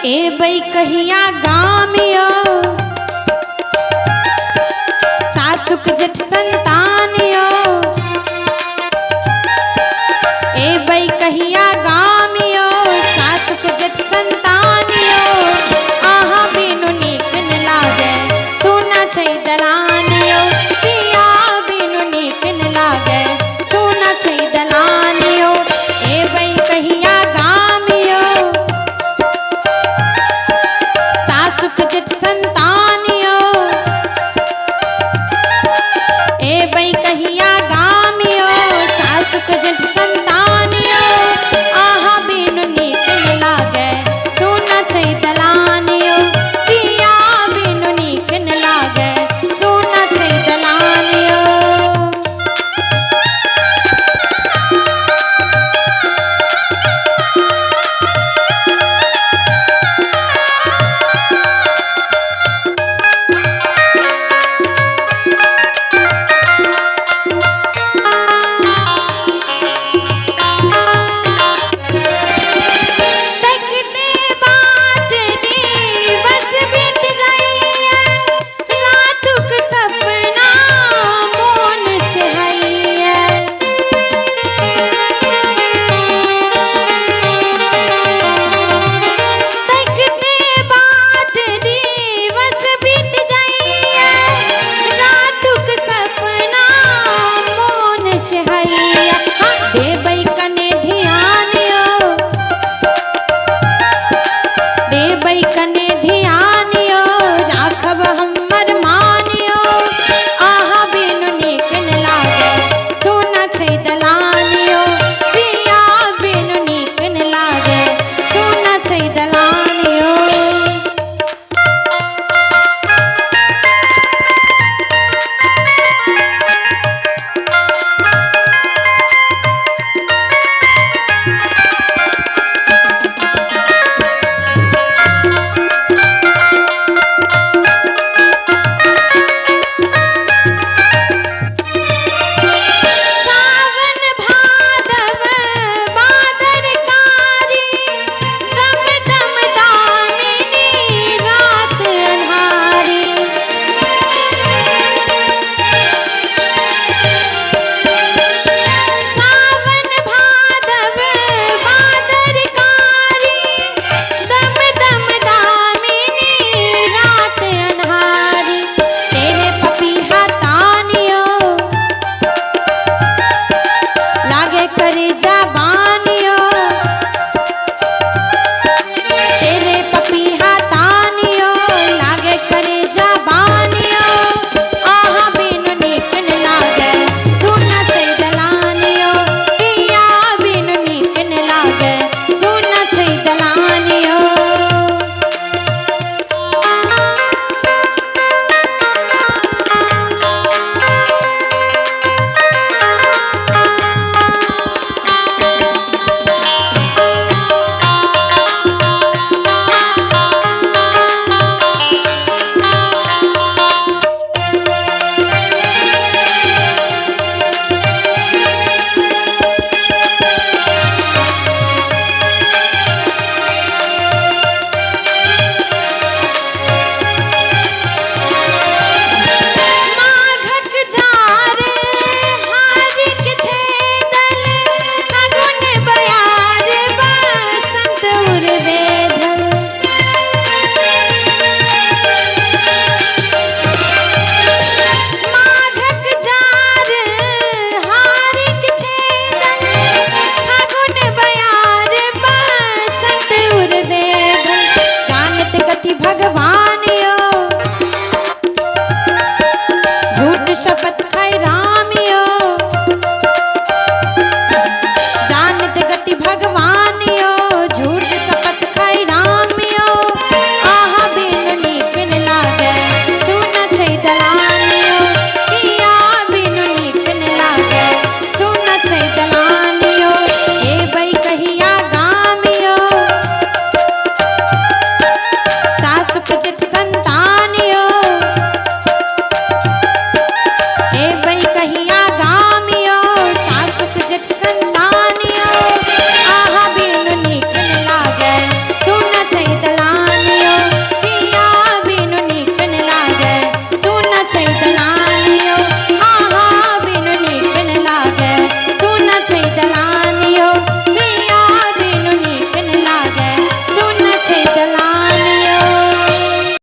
ए बई कहिया गामियो सासुक जठ संतानियो। ए बई कहिया गामियो सासुक जठ संतानियो। आहा बिनु नीक न लागे सोना छै दलानियो। पिया बिनु नीक न लागे सोना छै दलानियो। ए बई कहिया गामियो सासुक जठ संतानियो। ए बई कहिया गामियो सासुक जठ संतानियो। आहा बिनु नीक न लागे सोना छै दलानियो। पिया बिनु नीक न लागे सोना छै दलानियो। देबई कने ध्यानियो देबई कने ध्यानियो राखब हमर मानियो। आहा बिनु नीक न लागे सोना छै दलानियो। पिया बिनु नीक न लागे सोना छै दलानियो। छै दलान